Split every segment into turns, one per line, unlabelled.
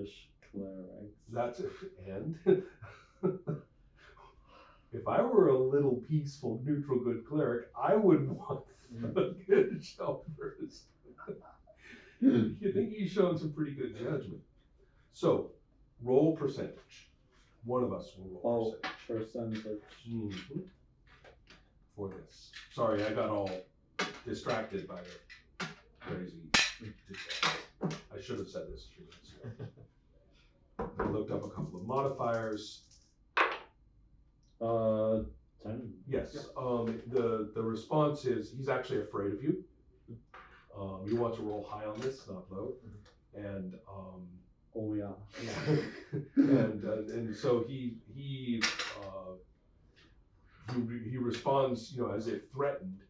thuggish clerics.
That's it. And if I were a little peaceful, neutral, good cleric, I would want thuggish helpers. You think he's shown some pretty good judgment. So, roll percentage. One of us will roll
percentage.
Mm-hmm. For this. Sorry, I got all distracted by the crazy details. I should have said this a few minutes ago. I looked up a couple of modifiers.
10.
Yes. The response is he's actually afraid of you. You want to roll high on this, not low. And
oh yeah.
and so he responds, as if threatened,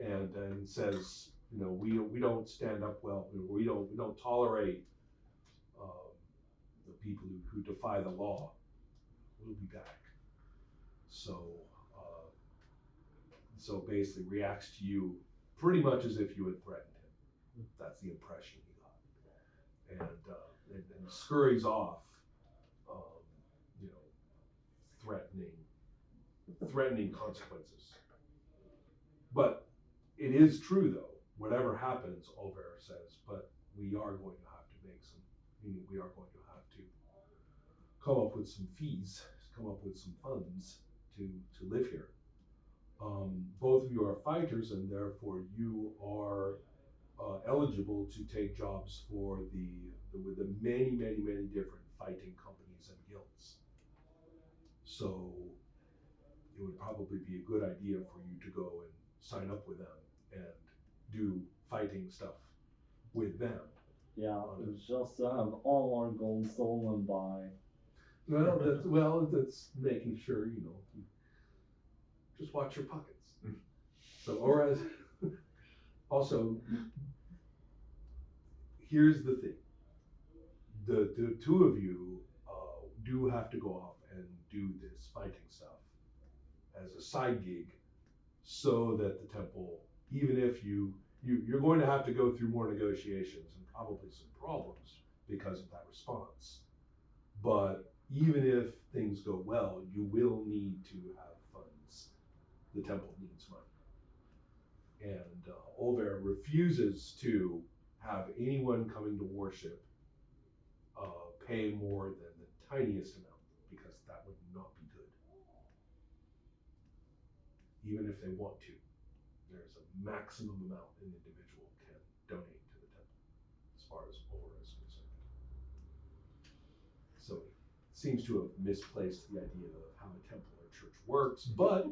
and says, we don't stand up well. We don't tolerate the people who defy the law. We'll be back. So basically reacts to you pretty much as if you had threatened him. That's the impression he got, and scurries off, threatening consequences. But it is true, though. Whatever happens, Olver says, but we are going to have to make some. Meaning, we are going to have to come up with some fees, come up with some funds to live here. Both of you are fighters, and therefore you are eligible to take jobs for with the many different fighting companies and guilds. So it would probably be a good idea for you to go and sign up with them and do fighting stuff with them.
Yeah, just to have all our gold stolen by.
That's making sure, just watch your pockets. So, or as also, here's the thing. The two of you do have to go off and do this fighting stuff as a side gig, so that the temple, even if you're going to have to go through more negotiations and probably some problems because of that response. But even if things go well, you will need to have funds. The temple needs money. And Olver refuses to have anyone coming to worship pay more than the tiniest amount, because that would not be good. Even if they want to, there's a maximum amount an individual can donate to the temple, as far as Olver is concerned. So he seems to have misplaced the idea of how a temple or church works, but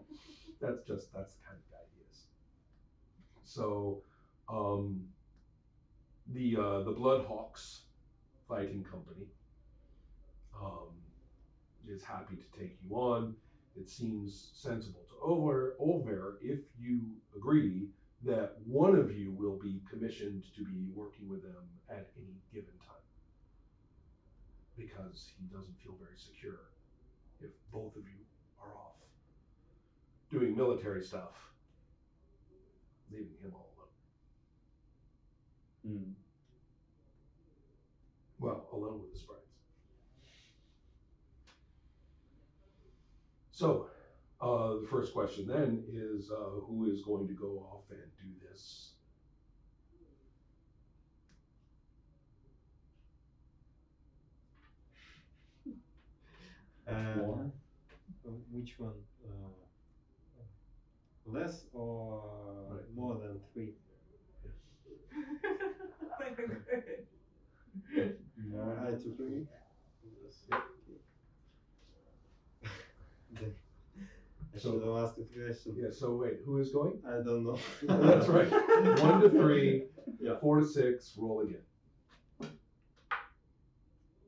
that's the kind of guy he is. So the Bloodhawks fighting company is happy to take you on. It seems sensible to Olver if you agree that one of you will be commissioned to be working with them at any given time, because he doesn't feel very secure if both of you are off doing military stuff, leaving him all alone. Well, alone with the sprites. So, the first question then is, who is going to go off and do this?
Which one? Less or more than 3? I took 3. I should have asked the question.
Yeah, so wait, who is going?
I don't know.
That's right. 1 to 3, 4 to 6, roll again.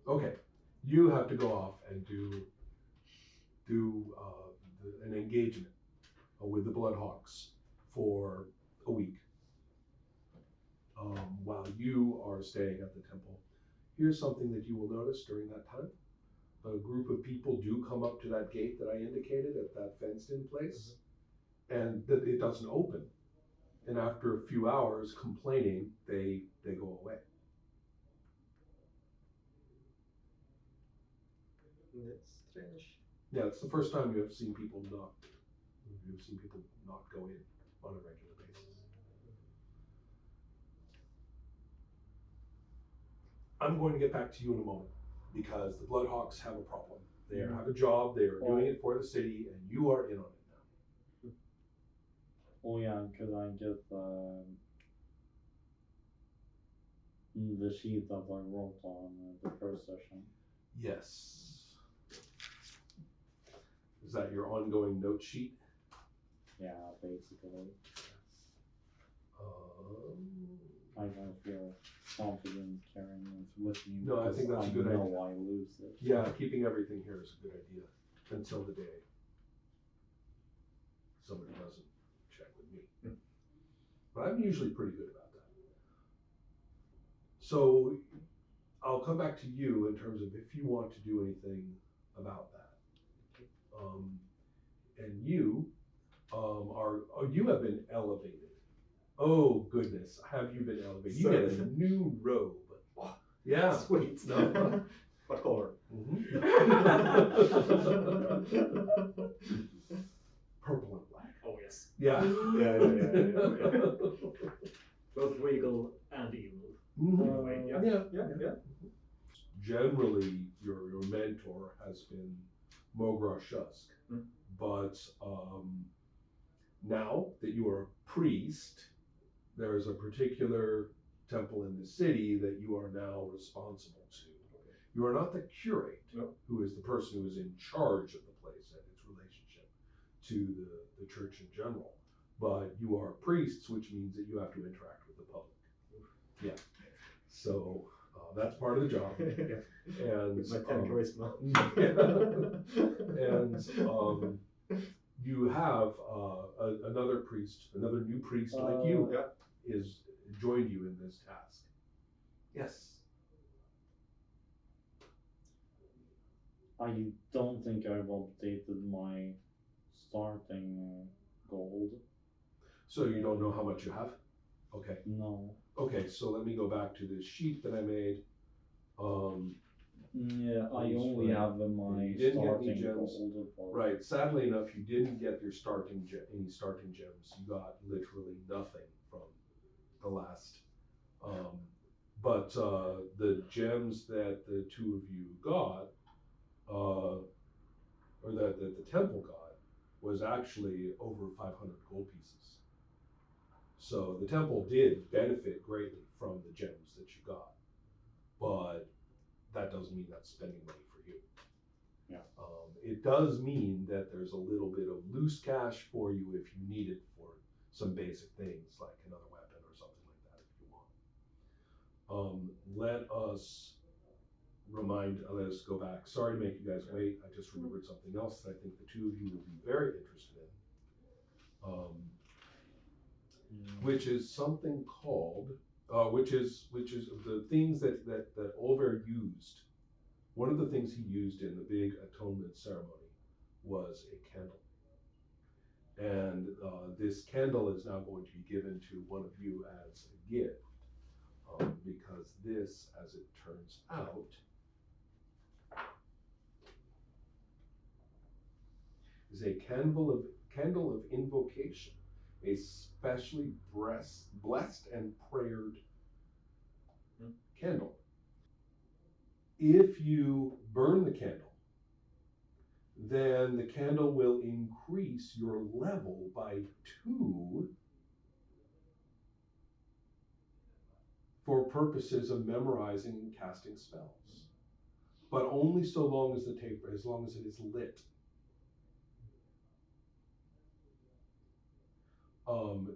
Okay, you have to go off and do an engagement with the Bloodhawks for a week. While you are staying at the temple. Here's something that you will notice during that time. A group of people do come up to that gate that I indicated at that fenced-in place, and that it doesn't open. And after a few hours complaining, they go away.
Strange.
Yeah, it's the first time you've seen people not go in on a regular basis. I'm going to get back to you in a moment because the Bloodhawks have a problem. They have a job, they are doing it for the city, and you are in on it now.
Oh yeah, could I get the sheet that I wrote on the first session?
Yes. Is that your ongoing note sheet?
Yeah, basically.
Um,
I don't feel confident carrying it with me.
No, I think that's a good
idea. I
idea.
know I lose it.
Yeah, keeping everything here is a good idea until the day somebody doesn't check with me. But I'm usually pretty good about that. So I'll come back to you in terms of if you want to do anything about that. And you you have been elevated. Oh goodness, have you been elevated? You get a new robe.
Oh,
Yeah.
sweet.
No.
What color?
Purple and black.
Oh yes.
Yeah.
Yeah.
Both regal and evil.
Yeah. Generally, your mentor has been Mogra Shusk, but now that you are a priest, there is a particular temple in the city that you are now responsible to. You are not the curate, who is the person who is in charge of the place and its relationship to the church in general, but you are priests, which means that you have to interact with the public. Yeah. So that's part of the job. And
with my 10 charisma.
And you have another new priest like you is joined you in this task. Yes.
I don't think I've updated my starting gold.
So you don't know how much you have? Okay.
No.
Okay, so let me go back to this sheet that I made.
Yeah, I only have my
you didn't get any
starting
gems.
gold.
Right. Sadly enough, you didn't get your any starting gems. You got literally nothing from the last. But the gems that the two of you got, or that the temple got, was actually over 500 gold pieces. So the temple did benefit greatly from the gems that you got, but that doesn't mean that's spending money for you.
Yeah.
It does mean that there's a little bit of loose cash for you if you need it for some basic things like another weapon or something like that if you want. Let us go back. Sorry to make you guys wait. I just remembered something else that I think the two of you will be very interested in. Which is something called, which is the things that Olver used. One of the things he used in the big atonement ceremony was a candle. And this candle is now going to be given to one of you as a gift. Because this, as it turns out, is a candle of invocation, a specially blessed and prayered candle. If you burn the candle, then the candle will increase your level by 2 for purposes of memorizing and casting spells, but only so long as as long as it is lit.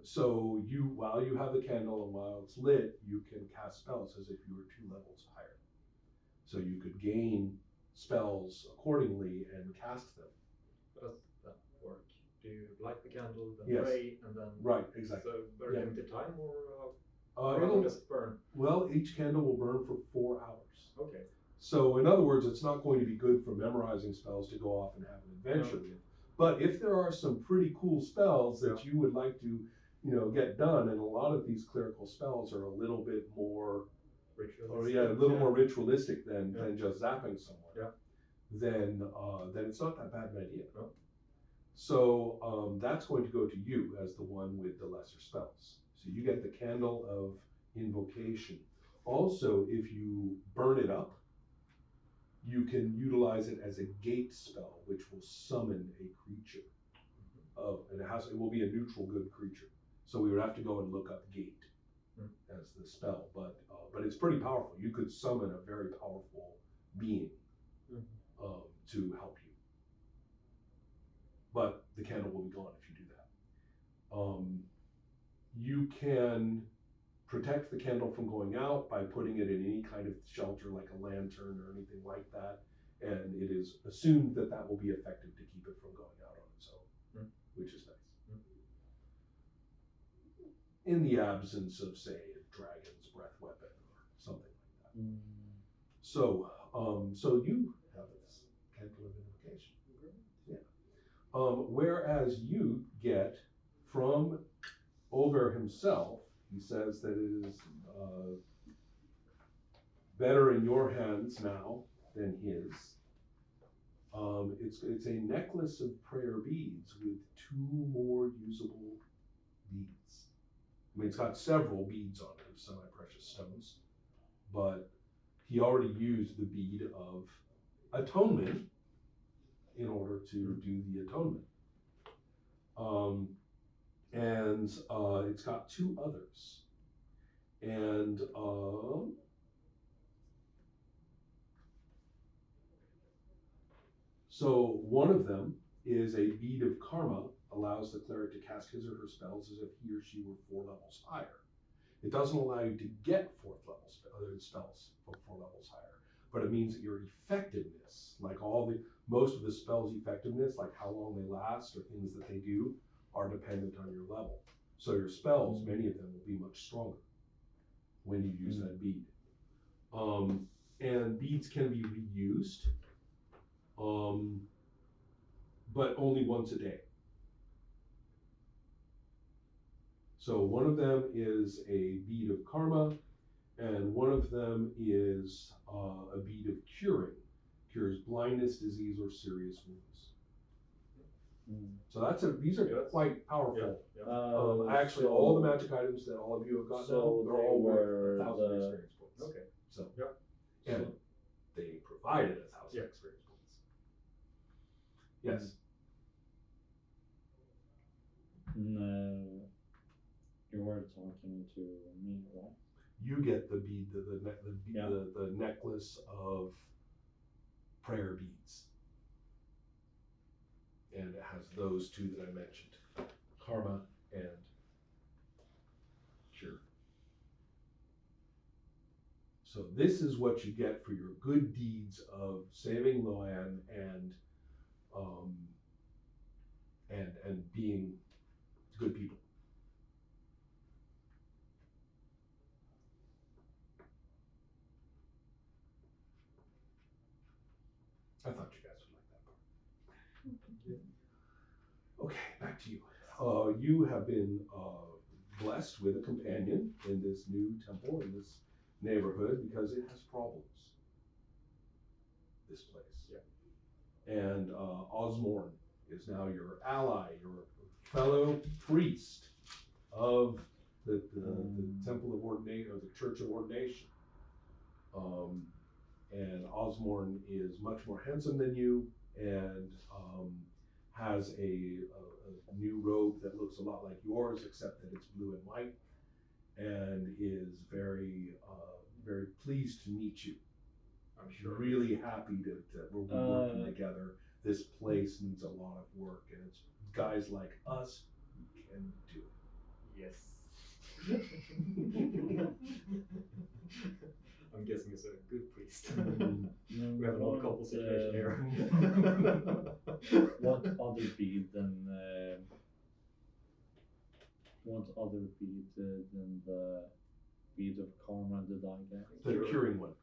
So while you have the candle and while it's lit, you can cast spells as if you were 2 levels higher. So you could gain spells accordingly and cast them.
How does that work? Do you light the candle, then
Yes.
pray, and then...
Right, exactly.
So very limited time, or
How
long does it burn?
Well, each candle will burn for 4 hours.
Okay.
So in other words, it's not going to be good for memorizing spells to go off and have an adventure with. But if there are some pretty cool spells that you would like to, get done, and a lot of these clerical spells are a little bit more
Ritualistic.
more ritualistic than just zapping someone. then it's not that bad an idea. No? So that's going to go to you as the one with the lesser spells. So you get the Candle of Invocation. Also, if you burn it up, you can utilize it as a gate spell, which will summon a creature. And it will be a neutral good creature. So we would have to go and look up gate as the spell, but it's pretty powerful. You could summon a very powerful being to help you. But the candle will be gone if you do that. You can protect the candle from going out by putting it in any kind of shelter like a lantern or anything like that, and it is assumed that that will be effective to keep it from going out on its own, which is nice. In the absence of, say, a dragon's breath weapon or something like that. So you have this Candle of Invocation. Yeah. Whereas you get from Over himself, he says that it is better in your hands now than his. It's a necklace of prayer beads with 2 more usable beads. I mean, it's got several beads on it of semi-precious stones, but he already used the bead of atonement in order to do the atonement. And it's got 2 others. And so one of them is a bead of karma, allows the cleric to cast his or her spells as if he or she were 4 levels higher. It doesn't allow you to get 4th level spells from 4 levels higher, but it means that your effectiveness, like most of the spells' effectiveness, like how long they last or things that they do, are dependent on your level. So your spells, many of them will be much stronger when you use that bead. And beads can be reused, but only once a day. So one of them is a bead of karma, and one of them is a bead of curing. Cures blindness, disease, or serious wounds. So these are quite powerful. Actually, all the magic items that all of you have gotten, they're all worth 1,000 experience points. Okay. So and they provided 1,000 experience points. Yes.
No, you were talking to me, right?
You get the bead, the necklace of prayer beads. And it has those 2 that I mentioned, karma and cure. So this is what you get for your good deeds of saving Loan and being good people. I thought you guys would like that part. Okay, back to you. You have been blessed with a companion in this new temple, in this neighborhood, because it has problems. This place. Yeah. And Osmorn is now your ally, your fellow priest of the Temple of Ordination, or the Church of Ordination. And Osmorn is much more handsome than you, and has a new robe that looks a lot like yours, except that it's blue and white, and is very pleased to meet you. I'm sure. Really happy that we're working together. This place needs a lot of work, and it's guys like us who can do it.
Yes. I'm guessing it's a good priest. We have an odd couple situation here.
What other bead than the bead of karma did I get?
The curing one.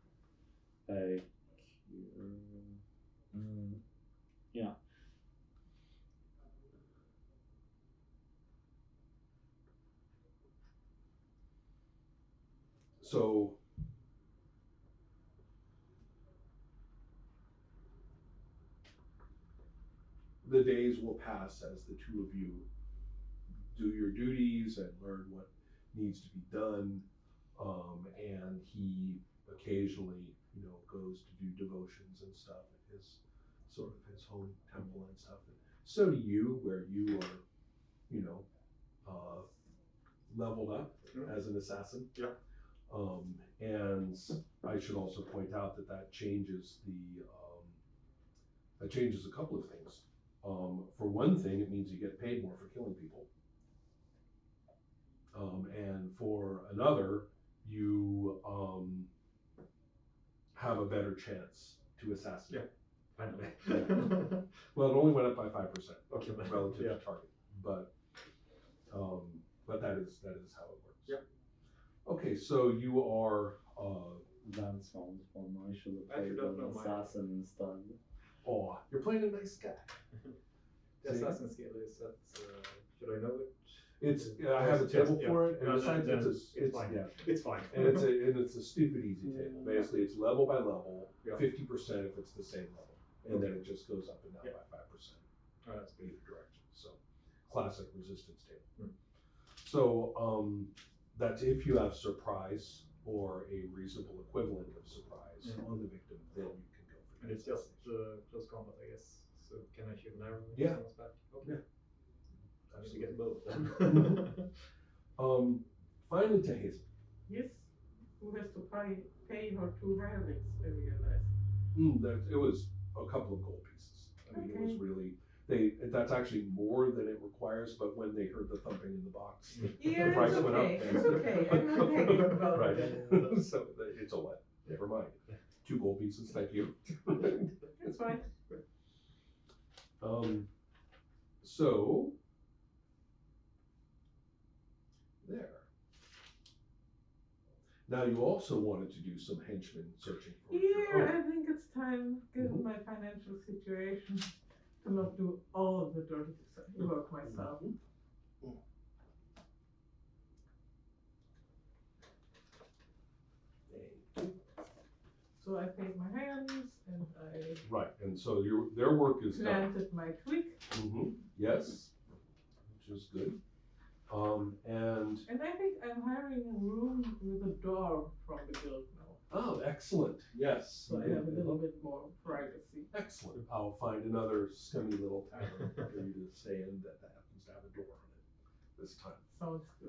Yeah.
So the days will pass as the two of you do your duties and learn what needs to be done. And he occasionally, goes to do devotions and stuff at his sort of his home temple and stuff. And so do you, where you are, leveled up as an assassin.
Yeah.
And I should also point out that changes that changes a couple of things. For one thing, it means you get paid more for killing people. And for another, you have a better chance to assassinate.
Yeah, finally.
Well, it only went up by 5%
Okay,
relative
yeah.
to target, but that is how it works.
Yep.
Okay, so you are.
That sounds fun. I should have
I
played
don't
an
know mine.
assassin instead.
Oh, you're playing a nice guy.
The assassin skill is that, should I know it?
I have a table for it, and
No,
besides,
then
it's
fine.
yeah.
It's fine.
And it's a stupid easy table. Basically, it's level by level,
Yeah.
50% if it's the same level, and then it just goes up and down
Yeah.
by 5%.
That's
In either direction. So, classic resistance table.
Hmm.
So that's if you have surprise or a reasonable equivalent of surprise on the victim, then you can go for
And
that.
it's just close combat, I guess. So can I shoot an arrow in
Yeah.
someone's back? Okay.
Yeah.
I need to get both then.
Finally to Hazel.
Yes, who has to pay her 2 hirelings, I realized.
It was a couple of gold pieces. I mean, it was
Okay.
really, that's actually more than it requires, but when they heard the thumping in the box,
Yeah,
the price
it's
went up.
okay, it's okay, I'm not happy about
Right,
it.
so it's a what, never mind. 2 gold pieces, thank you.
It's fine.
So, there. Now you also wanted to do some henchman searching for your
Yeah,
own.
I think it's time, given my financial situation, to not do all the dirty work myself. So I paid my hands and I
Right, and so their work is done.
planted my twig.
Yes, which is good. And
And I think I'm hiring a room with a door from the guild now.
oh, excellent. Yes.
So I have a little bit more privacy.
Excellent. I'll find another scummy little tavern for you to stay in that happens to have a door on it this time.
Sounds good.